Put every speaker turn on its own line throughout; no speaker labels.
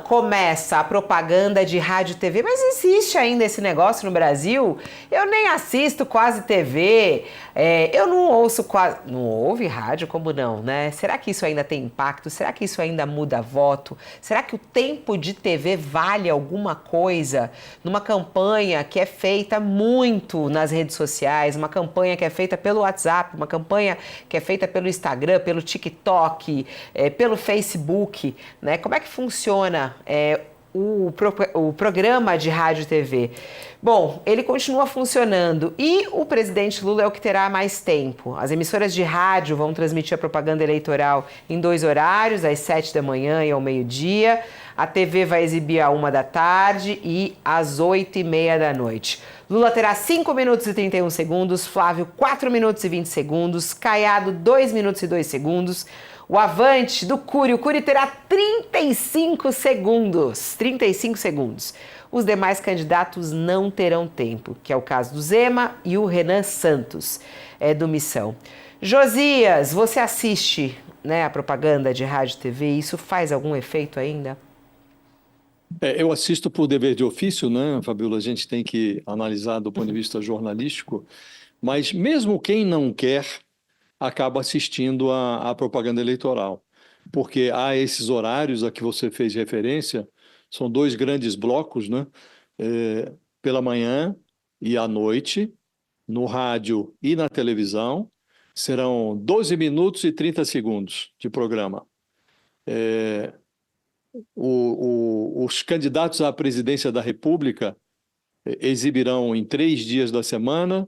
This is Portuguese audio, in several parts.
Começa a propaganda de rádio e TV, mas existe ainda esse negócio no Brasil? Eu nem assisto quase TV, eu não ouço quase... Não ouve rádio? Como não, né? Será que isso ainda tem impacto? Será que isso ainda muda voto? Será que o tempo de TV vale alguma coisa numa campanha que é feita muito nas redes sociais, uma campanha que é feita pelo WhatsApp, uma campanha que é feita pelo Instagram, pelo TikTok, pelo Facebook, né? Como é que funciona o programa de rádio e TV? Bom, ele continua funcionando e o presidente Lula é o que terá mais tempo. As emissoras de rádio vão transmitir a propaganda eleitoral em 2 horários, às 7 da manhã e ao meio-dia. A TV vai exibir à 1 da tarde e às 8h30 da noite. Lula terá 5 minutos e 31 segundos, Flávio 4 minutos e 20 segundos, Caiado 2 minutos e 2 segundos. O Avante do Cury, o Cury terá 35 segundos. 35 segundos. Os demais candidatos não terão tempo, que é o caso do Zema e o Renan Santos, do Missão. Josias, você assiste, né, a propaganda de rádio e TV? Isso faz algum efeito ainda?
Eu assisto por dever de ofício, né, Fabiola? A gente tem que analisar do ponto de vista jornalístico, mas mesmo quem não quer acaba assistindo à propaganda eleitoral, porque há esses horários a que você fez referência, são 2 grandes blocos, né? Pela manhã e à noite, no rádio e na televisão, serão 12 minutos e 30 segundos de programa. Os candidatos à presidência da República exibirão em 3 dias da semana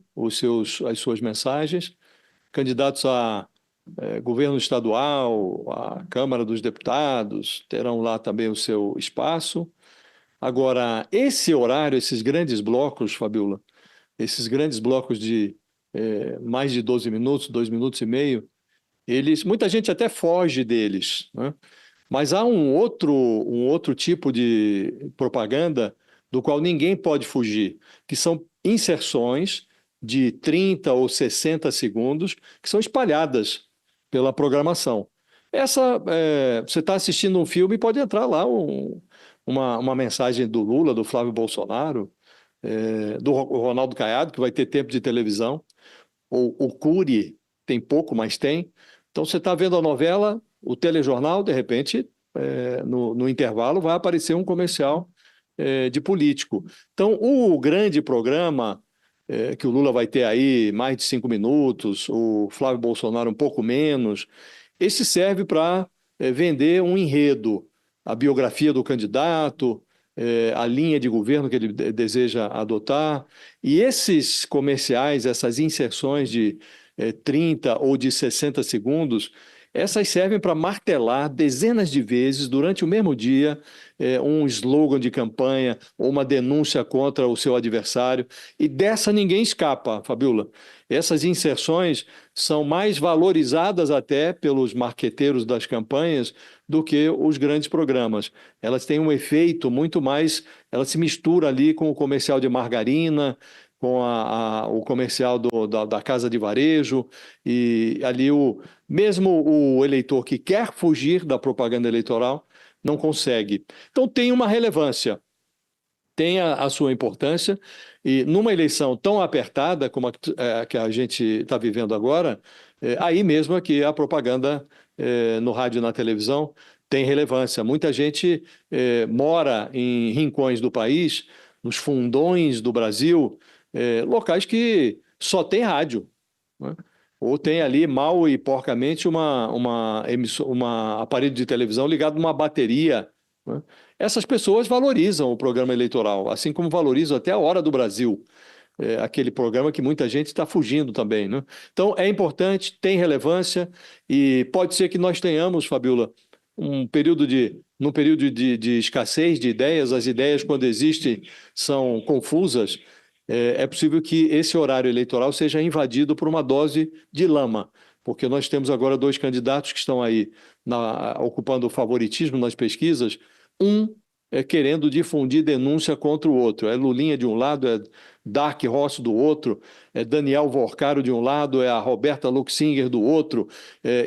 as suas mensagens. Candidatos a governo estadual, a Câmara dos Deputados, terão lá também o seu espaço. Agora, esse horário, esses grandes blocos, Fabiola, esses grandes blocos de mais de 12 minutos, 2 minutos e meio, muita gente até foge deles, né? Mas há um outro tipo de propaganda do qual ninguém pode fugir, que são inserções de 30 ou 60 segundos que são espalhadas pela programação. Você está assistindo um filme e pode entrar lá uma mensagem do Lula, do Flávio Bolsonaro, do Ronaldo Caiado, que vai ter tempo de televisão, ou o Cury tem pouco, mas tem. Então você está vendo a novela, o telejornal, de repente, no intervalo, vai aparecer um comercial de político. Então, o grande programa que o Lula vai ter aí mais de 5 minutos, o Flávio Bolsonaro um pouco menos, esse serve para vender um enredo, a biografia do candidato, a linha de governo que ele deseja adotar. E esses comerciais, essas inserções de 30 ou de 60 segundos, essas servem para martelar dezenas de vezes durante o mesmo dia um slogan de campanha ou uma denúncia contra o seu adversário. E dessa ninguém escapa, Fabiola. Essas inserções são mais valorizadas até pelos marqueteiros das campanhas do que os grandes programas. Elas têm um efeito muito mais... Ela se mistura ali com o comercial de margarina, com o comercial da casa de varejo, e ali mesmo o eleitor que quer fugir da propaganda eleitoral não consegue. Então tem uma relevância, tem a sua importância, e numa eleição tão apertada como a que a gente está vivendo agora, aí mesmo é que a propaganda no rádio e na televisão tem relevância. Muita gente mora em rincões do país, nos fundões do Brasil, locais que só tem rádio, né? Ou tem ali, mal e porcamente, uma aparelho de televisão ligado a uma bateria, né? Essas pessoas valorizam o programa eleitoral, assim como valorizam até a Hora do Brasil, aquele programa que muita gente está fugindo também, né? Então, é importante, tem relevância, e pode ser que nós tenhamos, Fabiola, num período de escassez de ideias. As ideias, quando existem, são confusas. É possível que esse horário eleitoral seja invadido por uma dose de lama, porque nós temos agora 2 candidatos que estão aí ocupando o favoritismo nas pesquisas, querendo difundir denúncia contra o outro. É Lulinha de um lado, é Dark Ross do outro, é Daniel Vorcaro de um lado, é a Roberta Luxinger do outro.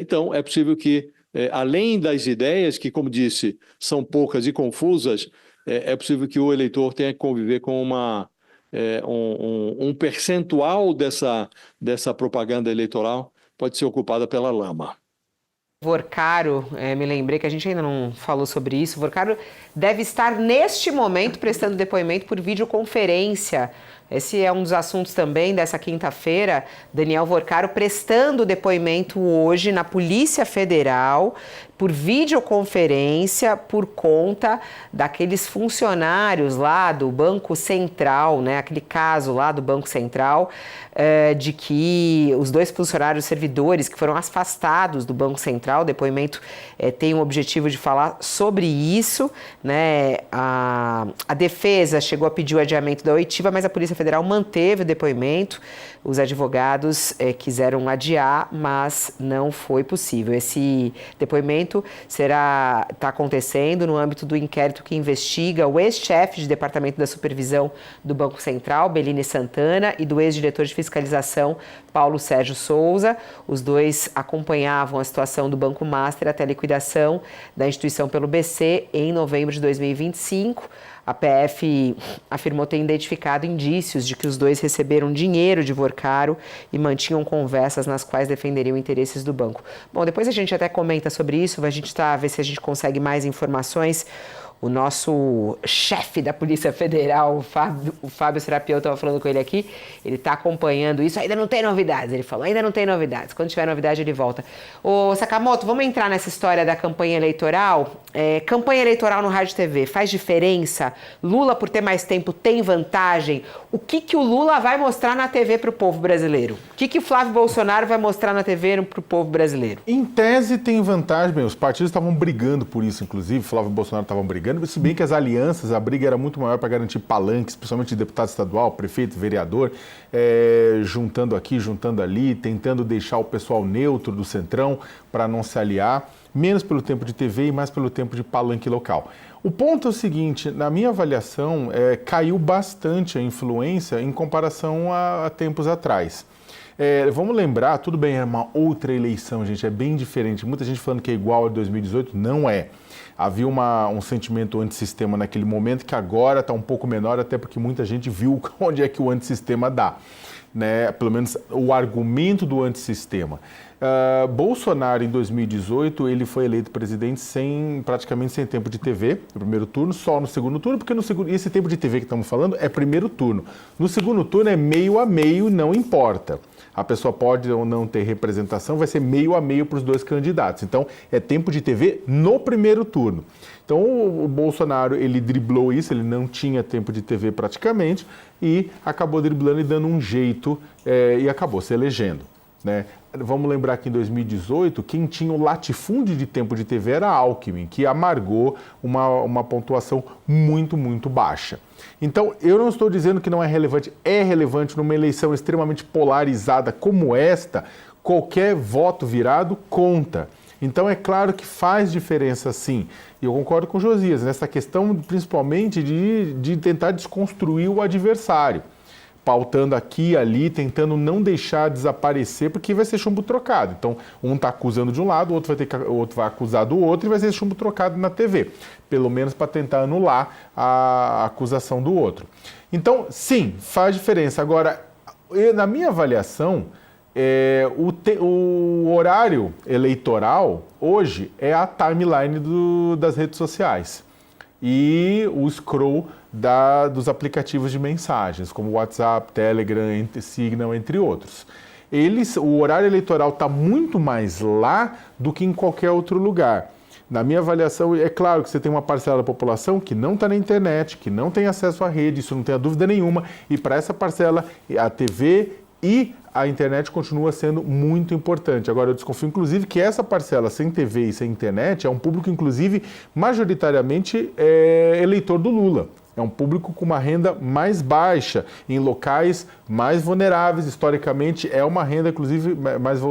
Então, é possível que além das ideias, que, como disse, são poucas e confusas, é possível que o eleitor tenha que conviver com um percentual dessa propaganda eleitoral pode ser ocupada pela lama.
Vorcaro, me lembrei que a gente ainda não falou sobre isso. Vorcaro deve estar neste momento prestando depoimento por videoconferência. Esse é um dos assuntos também dessa quinta-feira. Daniel Vorcaro prestando depoimento hoje na Polícia Federal por videoconferência por conta daqueles funcionários lá do Banco Central, né? Aquele caso lá do Banco Central, de que os 2 funcionários servidores que foram afastados do Banco Central, o depoimento tem o objetivo de falar sobre isso, né? A defesa chegou a pedir o adiamento da oitiva, mas a Polícia Federal manteve o depoimento. Os advogados quiseram adiar, mas não foi possível. Esse depoimento está acontecendo no âmbito do inquérito que investiga o ex-chefe de Departamento da Supervisão do Banco Central, Belini Santana, e do ex-diretor de fiscalização, Paulo Sérgio Souza. Os 2 acompanhavam a situação do Banco Master até a liquidação da instituição pelo BC em novembro de 2025. A PF afirmou ter identificado indícios de que os 2 receberam dinheiro de Vorcaro e mantinham conversas nas quais defenderiam interesses do banco. Bom, depois a gente até comenta sobre isso, a gente ver se a gente consegue mais informações. O nosso chefe da Polícia Federal, o Fábio Serapião, eu estava falando com ele aqui, ele está acompanhando isso, ainda não tem novidades, ele falou, ainda não tem novidades, quando tiver novidade ele volta. Ô Sakamoto, vamos entrar nessa história da campanha eleitoral? Campanha eleitoral no Rádio e TV, faz diferença? Lula, por ter mais tempo, tem vantagem? O que o Lula vai mostrar na TV para o povo brasileiro? O que o Flávio Bolsonaro vai mostrar na TV para o povo brasileiro?
Em tese tem vantagem, os partidos estavam brigando por isso, inclusive, Flávio e Bolsonaro estavam brigando, se bem que as alianças, a briga era muito maior para garantir palanques, principalmente de deputado estadual, prefeito, vereador, juntando aqui, juntando ali, tentando deixar o pessoal neutro do centrão para não se aliar, menos pelo tempo de TV e mais pelo tempo de palanque local. O ponto é o seguinte, na minha avaliação, caiu bastante a influência em comparação a tempos atrás. Vamos lembrar, tudo bem, era uma outra eleição, gente, é bem diferente. Muita gente falando que é igual a 2018, não é. Havia um sentimento antissistema naquele momento que agora está um pouco menor, até porque muita gente viu onde é que o antissistema dá, né? Pelo menos o argumento do antissistema. Bolsonaro, em 2018, ele foi eleito presidente praticamente sem tempo de TV, no primeiro turno, só no segundo turno, porque esse tempo de TV que estamos falando é primeiro turno. No segundo turno é meio a meio, não importa. A pessoa pode ou não ter representação, vai ser meio a meio para os 2 candidatos. Então, é tempo de TV no primeiro turno. Então, o Bolsonaro, ele driblou isso, ele não tinha tempo de TV praticamente e acabou driblando e dando um jeito e acabou se elegendo, né? Vamos lembrar que em 2018, quem tinha o latifúndio de tempo de TV era Alckmin, que amargou uma pontuação muito, muito baixa. Então, eu não estou dizendo que não é relevante numa eleição extremamente polarizada como esta, qualquer voto virado conta. Então, é claro que faz diferença sim. E eu concordo com o Josias, nessa questão principalmente de tentar desconstruir o adversário. Pautando aqui e ali, tentando não deixar desaparecer, porque vai ser chumbo trocado. Então, um está acusando de um lado, o outro vai acusar do outro e vai ser chumbo trocado na TV. Pelo menos para tentar anular a acusação do outro. Então, sim, faz diferença. Agora, na minha avaliação, o horário eleitoral hoje é a timeline das redes sociais e o scroll dos aplicativos de mensagens, como WhatsApp, Telegram, Signal, entre outros. O horário eleitoral está muito mais lá do que em qualquer outro lugar. Na minha avaliação, é claro que você tem uma parcela da população que não está na internet, que não tem acesso à rede, isso não tem dúvida nenhuma, e para essa parcela, a TV e a internet continua sendo muito importante. Agora, eu desconfio, inclusive, que essa parcela sem TV e sem internet é um público, inclusive, majoritariamente eleitor do Lula. É um público com uma renda mais baixa, em locais mais vulneráveis. Historicamente, é uma renda, inclusive,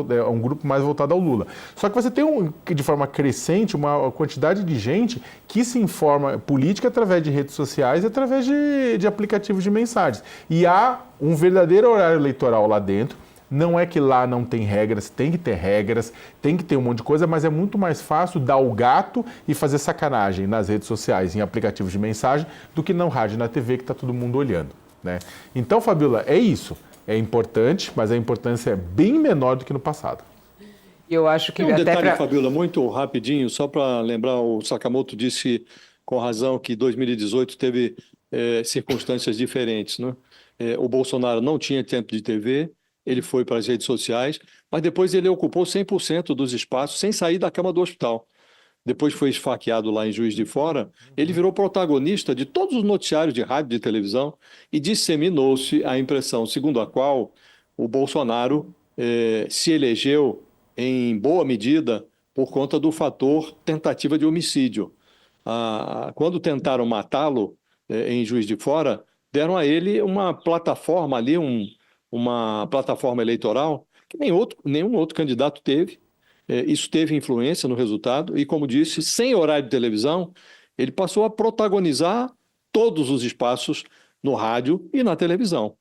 é um grupo mais voltado ao Lula. Só que você tem, de forma crescente, uma quantidade de gente que se informa política através de redes sociais e através de aplicativos de mensagens. E há um verdadeiro horário eleitoral lá dentro. Não é que lá não tem regras, tem que ter regras, tem que ter um monte de coisa, mas é muito mais fácil dar o gato e fazer sacanagem nas redes sociais, em aplicativos de mensagem, do que no rádio e na TV que está todo mundo olhando, né? Então, Fabiola, é isso. É importante, mas a importância é bem menor do que no passado.
Eu acho que
Tem um
até
detalhe,
pra...
Fabiola, muito rapidinho, só para lembrar, o Sakamoto disse com razão que 2018 teve circunstâncias diferentes, né? O Bolsonaro não tinha tempo de TV, ele foi para as redes sociais, mas depois ele ocupou 100% dos espaços sem sair da cama do hospital. Depois foi esfaqueado lá em Juiz de Fora, ele virou protagonista de todos os noticiários de rádio e de televisão e disseminou-se a impressão segundo a qual o Bolsonaro se elegeu em boa medida por conta do fator tentativa de homicídio. Quando tentaram matá-lo em Juiz de Fora, deram a ele uma plataforma ali, uma plataforma eleitoral que nenhum outro candidato teve. Isso teve influência no resultado e, como disse, sem horário de televisão, ele passou a protagonizar todos os espaços no rádio e na televisão.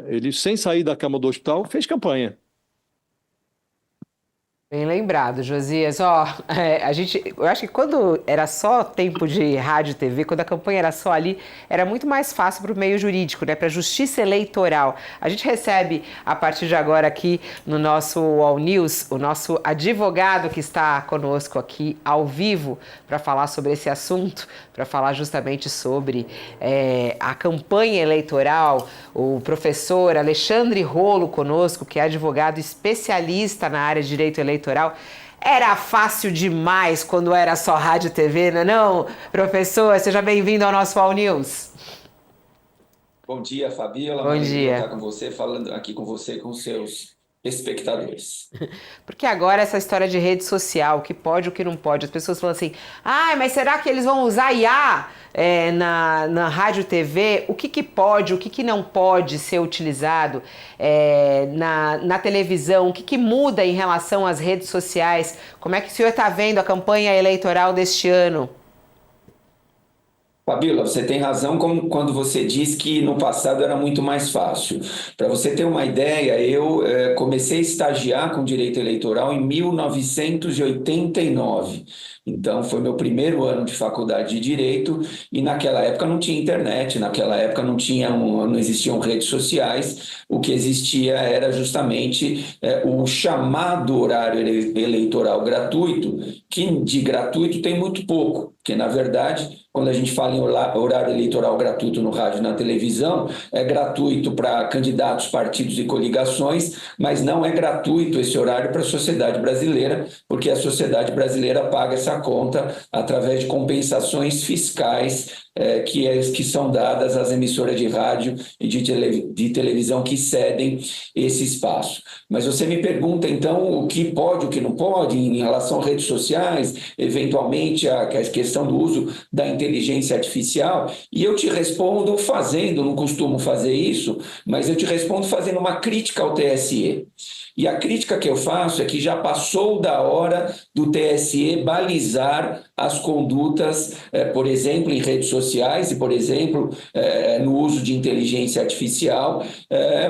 Ele, sem sair da cama do hospital, fez campanha.
Bem lembrado, Josias. Ó, eu acho que quando era só tempo de rádio e TV, quando a campanha era só ali, era muito mais fácil para o meio jurídico, né? Para a justiça eleitoral. A gente recebe, a partir de agora aqui no nosso All News, o nosso advogado que está conosco aqui ao vivo para falar sobre esse assunto, para falar justamente sobre a campanha eleitoral, o professor Alexandre Rolo conosco, que é advogado especialista na área de direito eleitoral. Era fácil demais quando era só rádio e TV, não é não? Professor, seja bem-vindo ao nosso All News.
Bom dia, Fabiola.
Bom dia.
Estar com você, falando aqui com você e com seus espectadores.
Porque agora essa história de rede social, o que pode, o que não pode, as pessoas falam assim, mas será que eles vão usar IA na rádio e TV? O que pode, o que não pode ser utilizado na televisão? O que muda em relação às redes sociais? Como é que o senhor está vendo a campanha eleitoral deste ano?
Fabíola, você tem razão quando você diz que no passado era muito mais fácil. Para você ter uma ideia, eu comecei a estagiar com direito eleitoral em 1989. Então, foi meu primeiro ano de faculdade de Direito e naquela época não tinha internet, naquela época não existiam redes sociais. O que existia era justamente o chamado horário eleitoral gratuito, que de gratuito tem muito pouco, porque, na verdade, quando a gente fala em horário eleitoral gratuito no rádio e na televisão, é gratuito para candidatos, partidos e coligações, mas não é gratuito esse horário para a sociedade brasileira, porque a sociedade brasileira paga essa conta através de compensações fiscais que são dadas às emissoras de rádio e de televisão que cedem esse espaço. Mas você me pergunta, então, o que pode, o que não pode em relação a redes sociais, eventualmente a questão do uso da inteligência artificial, e eu te respondo não costumo fazer isso, mas eu te respondo fazendo uma crítica ao TSE. E a crítica que eu faço é que já passou da hora do TSE balizar as condutas, por exemplo, em redes sociais e, por exemplo, no uso de inteligência artificial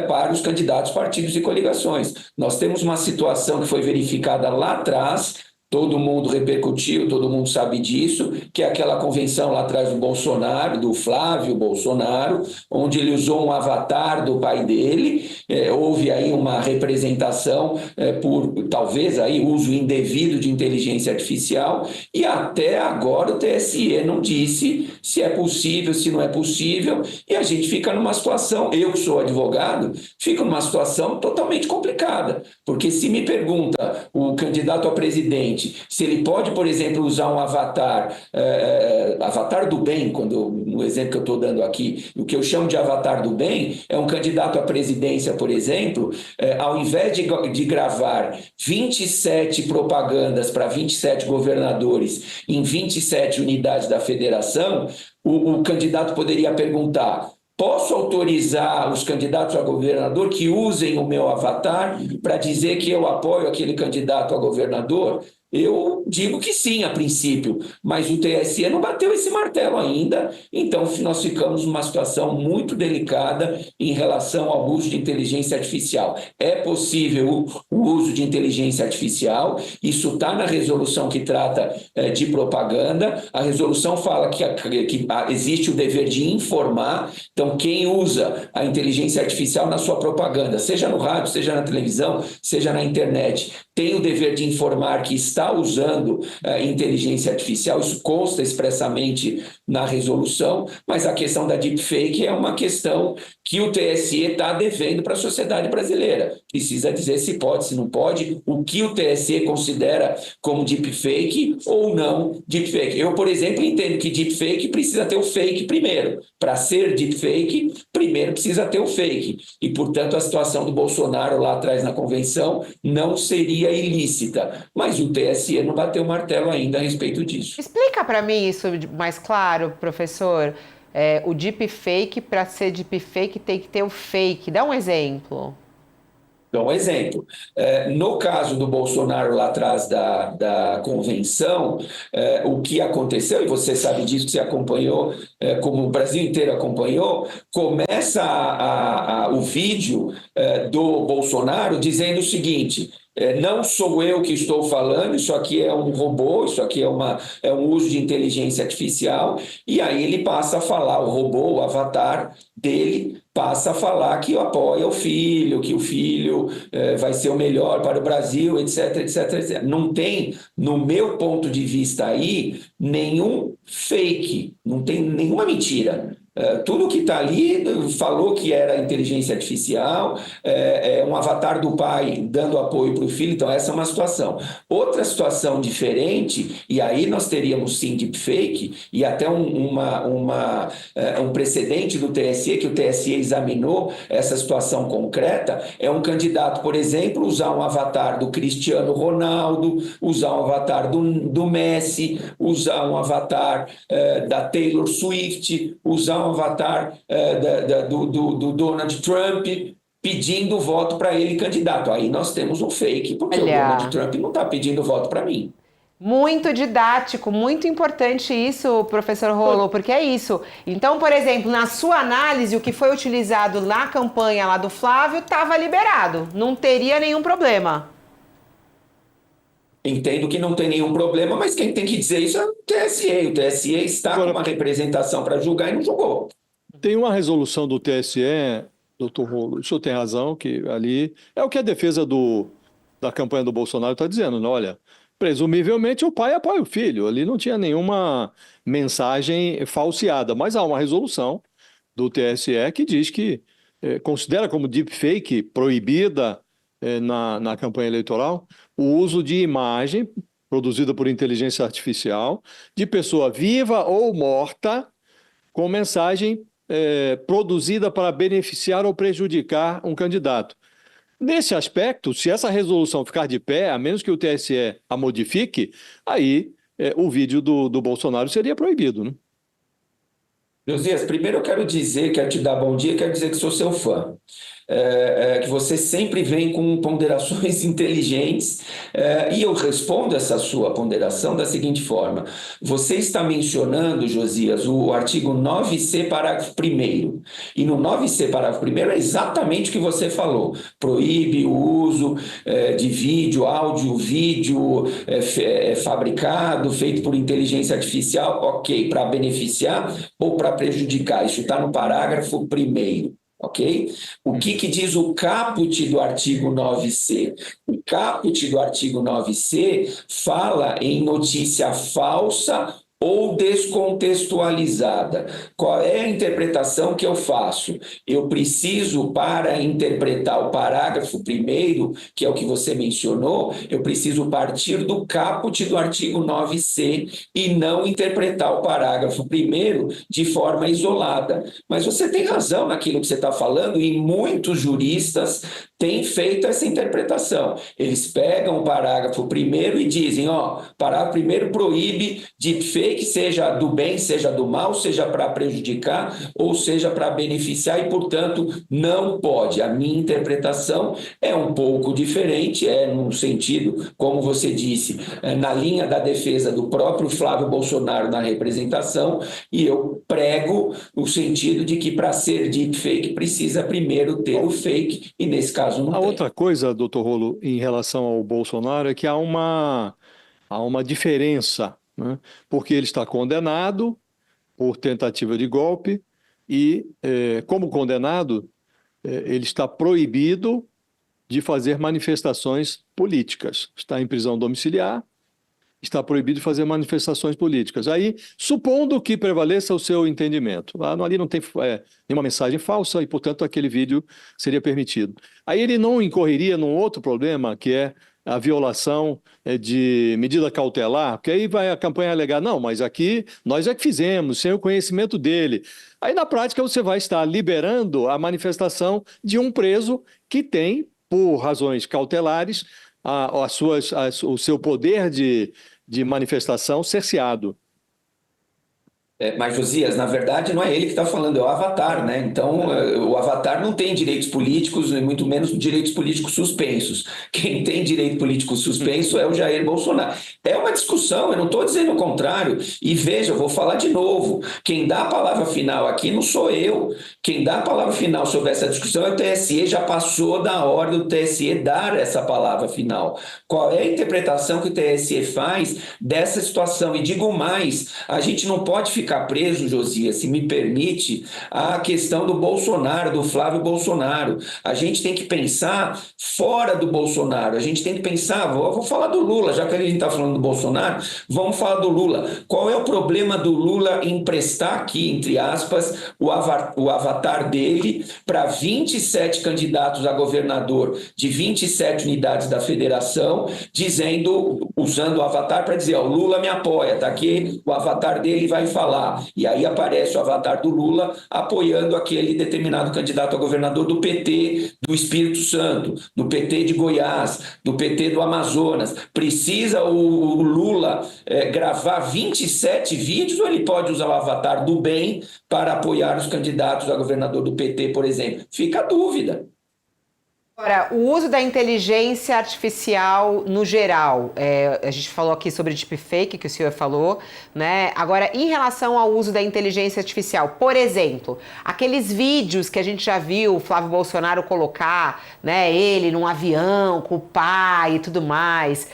para os candidatos, partidos e coligações. Nós temos uma situação que foi verificada lá atrás, todo mundo repercutiu, todo mundo sabe disso, que é aquela convenção lá atrás do Bolsonaro, do Flávio Bolsonaro, onde ele usou um avatar do pai dele, houve aí uma representação por, talvez, aí uso indevido de inteligência artificial, e até agora o TSE não disse se é possível, se não é possível, e a gente fica numa situação, eu que sou advogado, fico numa situação totalmente complicada, porque se me pergunta o candidato a presidente se ele pode, por exemplo, usar um avatar do bem, no exemplo que eu estou dando aqui, o que eu chamo de avatar do bem é um candidato à presidência, por exemplo, ao invés de gravar 27 propagandas para 27 governadores em 27 unidades da federação, o candidato poderia perguntar: posso autorizar os candidatos a governador que usem o meu avatar para dizer que eu apoio aquele candidato a governador? Eu digo que sim, a princípio, mas o TSE não bateu esse martelo ainda, então nós ficamos numa situação muito delicada em relação ao uso de inteligência artificial. É possível o uso de inteligência artificial, isso está na resolução que trata de propaganda, a resolução fala que existe o dever de informar, então quem usa a inteligência artificial na sua propaganda, seja no rádio, seja na televisão, seja na internet, tem o dever de informar que está usando inteligência artificial, isso consta expressamente na resolução, mas a questão da deepfake é uma questão que o TSE está devendo para a sociedade brasileira. Precisa dizer se pode, se não pode, o que o TSE considera como deepfake ou não deepfake. Eu, por exemplo, entendo que deepfake precisa ter o fake primeiro. Para ser deepfake, primeiro precisa ter o fake. E, portanto, a situação do Bolsonaro lá atrás na convenção não seria ilícita. Mas o TSE não bateu o martelo ainda a respeito disso.
Explica para mim isso mais claro, professor. O deepfake, para ser deepfake, tem que ter o fake. Dá um exemplo.
Então, um exemplo, no caso do Bolsonaro lá atrás da convenção, o que aconteceu, e você sabe disso que você acompanhou, como o Brasil inteiro acompanhou, começa o vídeo do Bolsonaro dizendo o seguinte: não sou eu que estou falando, isso aqui é um robô, isso aqui é um uso de inteligência artificial, e aí ele passa a falar, o robô, o avatar dele, passa a falar que apoia o filho, que o filho vai ser o melhor para o Brasil, etc, etc, etc. Não tem, no meu ponto de vista aí, nenhum fake, não tem nenhuma mentira. Tudo que está ali falou que era inteligência artificial, um avatar do pai dando apoio para o filho, então essa é uma situação. Outra situação diferente, e aí nós teríamos sim deepfake, e até um precedente do TSE, que o TSE examinou essa situação concreta, é um candidato, por exemplo, usar um avatar do Cristiano Ronaldo, usar um avatar do Messi, usar um avatar da Taylor Swift, usar um avatar do Donald Trump, pedindo voto para ele candidato. Aí nós temos um fake, porque o Donald Trump não está pedindo voto para mim.
Muito didático, muito importante isso, professor Rollo, porque é isso. Então, por exemplo, na sua análise, o que foi utilizado na campanha lá do Flávio estava liberado, não teria nenhum problema.
Entendo que não tem nenhum problema, mas quem tem que dizer isso é o TSE. O TSE está com uma representação para julgar e não julgou.
Tem uma resolução do TSE, doutor Rollo, o senhor tem razão, que ali é o que a defesa da campanha do Bolsonaro está dizendo, né? Olha, presumivelmente o pai apoia o filho, ali não tinha nenhuma mensagem falseada, mas há uma resolução do TSE que diz que considera como deepfake proibida na campanha eleitoral o uso de imagem produzida por inteligência artificial de pessoa viva ou morta com mensagem produzida para beneficiar ou prejudicar um candidato. Nesse aspecto, se essa resolução ficar de pé, a menos que o TSE a modifique, aí o vídeo do Bolsonaro seria proibido, né?
Josias, primeiro eu quero te dar bom dia, quero dizer que sou seu fã. Que você sempre vem com ponderações inteligentes, e eu respondo essa sua ponderação da seguinte forma: você está mencionando, Josias, o artigo 9C, parágrafo 1º, e no 9C, parágrafo 1º é exatamente o que você falou, proíbe o uso de vídeo, áudio, vídeo fabricado, feito por inteligência artificial, ok, para beneficiar ou para prejudicar, isso está no parágrafo 1º. Ok? O que diz o caput do artigo 9C? O caput do artigo 9C fala em notícia falsa ou descontextualizada. Qual é a interpretação que eu faço? Eu preciso, para interpretar o parágrafo 1º, que é o que você mencionou, eu preciso partir do caput do artigo 9C e não interpretar o parágrafo 1º de forma isolada. Mas você tem razão naquilo que você está falando, e muitos juristas têm feito essa interpretação. Eles pegam o parágrafo primeiro e dizem, parágrafo primeiro proíbe deepfake, seja do bem, seja do mal, seja para prejudicar ou seja para beneficiar e, portanto, não pode. A minha interpretação é um pouco diferente, no sentido, como você disse, na linha da defesa do próprio Flávio Bolsonaro na representação, e eu prego o sentido de que para ser deepfake precisa primeiro ter o fake, e nesse caso não
A
tem.
outra coisa, doutor Rolo, em relação ao Bolsonaro é que há uma diferença, né? Porque ele está condenado por tentativa de golpe e, como condenado, ele está proibido de fazer manifestações políticas. Está em prisão domiciliar, está proibido de fazer manifestações políticas. Aí, supondo que prevaleça o seu entendimento, ali não tem nenhuma mensagem falsa e, portanto, aquele vídeo seria permitido. Aí ele não incorreria num outro problema, que é a violação de medida cautelar, porque aí vai a campanha alegar, não, mas aqui nós é que fizemos, sem o conhecimento dele. Aí, na prática, você vai estar liberando a manifestação de um preso que tem, por razões cautelares, o seu poder de manifestação cerceado.
Mas, Josias, na verdade, não é ele que está falando, é o Avatar, né? Então, o Avatar não tem direitos políticos, e muito menos direitos políticos suspensos. Quem tem direito político suspenso é o Jair Bolsonaro. É uma discussão, eu não estou dizendo o contrário. E veja, eu vou falar de novo, quem dá a palavra final aqui não sou eu. Quem dá a palavra final sobre essa discussão é o TSE, já passou da hora do TSE dar essa palavra final. Qual é a interpretação que o TSE faz dessa situação? E digo mais, a gente não pode ficar preso, Josias, se me permite, a questão do Bolsonaro, do Flávio Bolsonaro. A gente tem que pensar fora do Bolsonaro, a gente tem que pensar, vou falar do Lula, já que a gente está falando do Bolsonaro, vamos falar do Lula. Qual é o problema do Lula emprestar aqui, entre aspas, o avatar dele para 27 candidatos a governador de 27 unidades da federação, usando o avatar para dizer, o Lula me apoia, tá aqui, o avatar dele vai falar. E aí aparece o avatar do Lula apoiando aquele determinado candidato a governador do PT do Espírito Santo, do PT de Goiás, do PT do Amazonas. Precisa o Lula gravar 27 vídeos ou ele pode usar o avatar do bem para apoiar os candidatos a governador do PT, por exemplo? Fica a dúvida.
Agora, o uso da inteligência artificial no geral, a gente falou aqui sobre deepfake, que o senhor falou, né? Agora, em relação ao uso da inteligência artificial, por exemplo, aqueles vídeos que a gente já viu o Flávio Bolsonaro colocar, né? Ele num avião com o pai e tudo mais,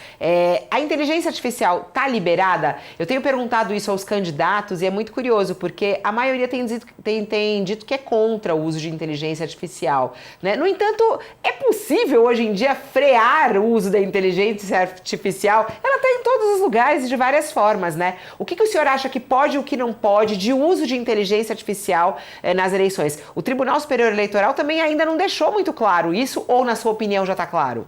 a inteligência artificial tá liberada? Eu tenho perguntado isso aos candidatos e é muito curioso, porque a maioria tem dito que é contra o uso de inteligência artificial, né? No entanto, é possível hoje em dia frear o uso da inteligência artificial? Ela está em todos os lugares e de várias formas, né? O que o senhor acha que pode e o que não pode de uso de inteligência artificial nas eleições? O Tribunal Superior Eleitoral também ainda não deixou muito claro isso, ou na sua opinião já está claro?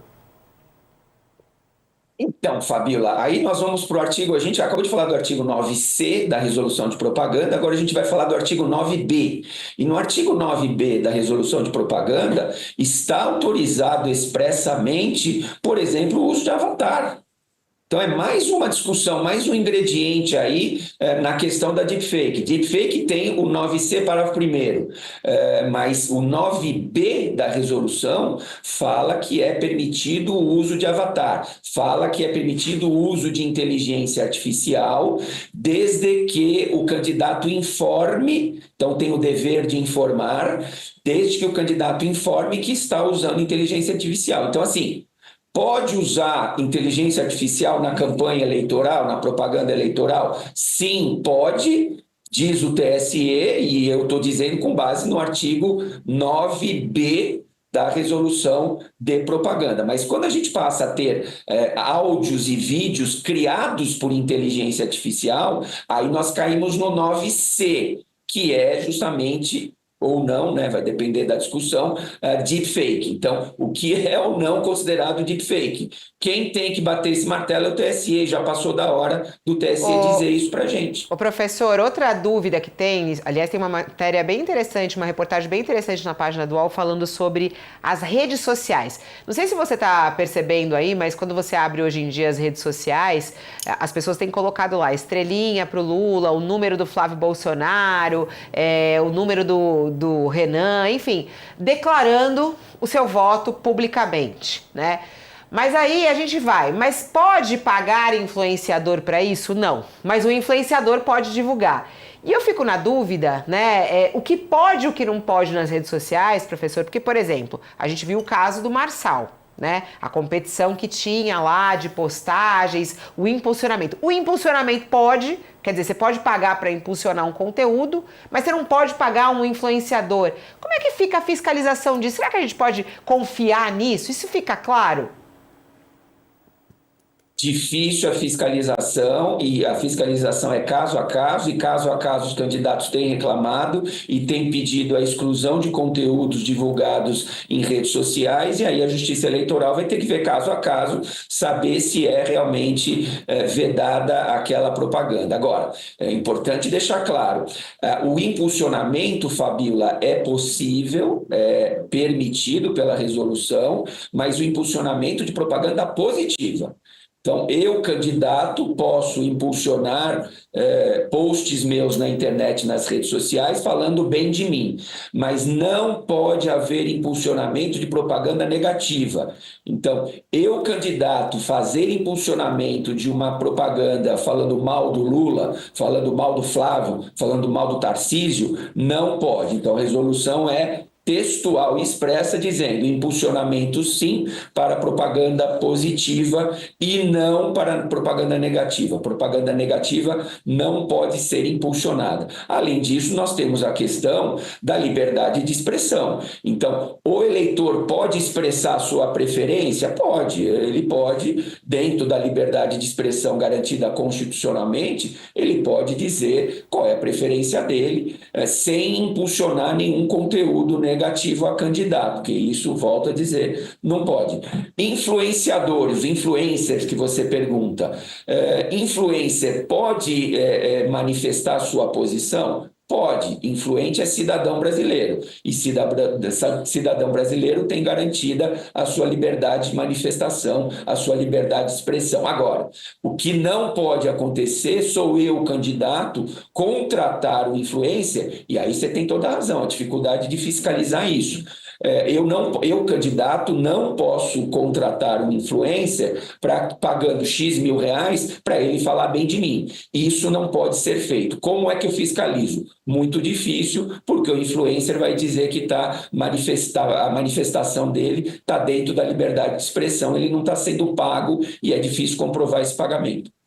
Então, Fabíola, aí nós vamos para o artigo, a gente acabou de falar do artigo 9C da resolução de propaganda, agora a gente vai falar do artigo 9B. E no artigo 9B da resolução de propaganda está autorizado expressamente, por exemplo, o uso de avatar. Então, é mais uma discussão, mais um ingrediente aí na questão da deepfake. Deepfake tem o 9C, parágrafo 1º, mas o 9B da resolução fala que é permitido o uso de avatar, fala que é permitido o uso de inteligência artificial, desde que o candidato informe, então tem o dever de informar, desde que o candidato informe que está usando inteligência artificial. Então, assim, pode usar inteligência artificial na campanha eleitoral, na propaganda eleitoral? Sim, pode, diz o TSE, e eu estou dizendo com base no artigo 9B da resolução de propaganda. Mas quando a gente passa a ter áudios e vídeos criados por inteligência artificial, aí nós caímos no 9C, que é justamente ou não, né, vai depender da discussão, deepfake. Então, o que é ou não considerado deepfake? Quem tem que bater esse martelo é o TSE, já passou da hora do TSE dizer isso para a gente.
Ô professor, outra dúvida que tem, aliás, tem uma matéria bem interessante, uma reportagem bem interessante na página do UOL falando sobre as redes sociais. Não sei se você está percebendo aí, mas quando você abre hoje em dia as redes sociais, as pessoas têm colocado lá estrelinha para o Lula, o número do Flávio Bolsonaro, o número do Renan, enfim, declarando o seu voto publicamente, né? Mas aí a gente vai, mas pode pagar influenciador para isso? Não, mas o influenciador pode divulgar. E eu fico na dúvida, né, o que pode e o que não pode nas redes sociais, professor, porque, por exemplo, a gente viu o caso do Marçal, né, a competição que tinha lá de postagens, o impulsionamento. O impulsionamento pode, quer dizer, você pode pagar para impulsionar um conteúdo, mas você não pode pagar um influenciador. Como é que fica a fiscalização disso? Será que a gente pode confiar nisso? Isso fica claro?
Difícil a fiscalização, e a fiscalização é caso a caso, e caso a caso os candidatos têm reclamado e têm pedido a exclusão de conteúdos divulgados em redes sociais, e aí a Justiça Eleitoral vai ter que ver caso a caso, saber se é realmente vedada aquela propaganda. Agora, é importante deixar claro, o impulsionamento, Fabíola, é possível, é permitido pela resolução, mas o impulsionamento de propaganda positiva. Então, eu, candidato, posso impulsionar posts meus na internet, nas redes sociais, falando bem de mim, mas não pode haver impulsionamento de propaganda negativa. Então, eu, candidato, fazer impulsionamento de uma propaganda falando mal do Lula, falando mal do Flávio, falando mal do Tarcísio, não pode. Então, a resolução é textual e expressa, dizendo impulsionamento sim para propaganda positiva e não para propaganda negativa. Propaganda negativa não pode ser impulsionada. Além disso, nós temos a questão da liberdade de expressão. Então, o eleitor pode expressar a sua preferência? Pode. Ele pode, dentro da liberdade de expressão garantida constitucionalmente, ele pode dizer qual é a preferência dele, sem impulsionar nenhum conteúdo negativo a candidato, porque isso, volto a dizer, não pode. Influenciadores, influencers que você pergunta, influencer pode manifestar sua posição? Pode. Influente é cidadão brasileiro. E cidadão brasileiro tem garantida a sua liberdade de manifestação, a sua liberdade de expressão. Agora, o que não pode acontecer, sou eu, candidato, contratar o influencer, e aí você tem toda a razão, a dificuldade de fiscalizar isso. Eu, candidato, não posso contratar um influencer pagando X mil reais para ele falar bem de mim. Isso não pode ser feito. Como é que eu fiscalizo? Muito difícil, porque o influencer vai dizer que a manifestação dele está dentro da liberdade de expressão, ele não está sendo pago e é difícil comprovar esse pagamento.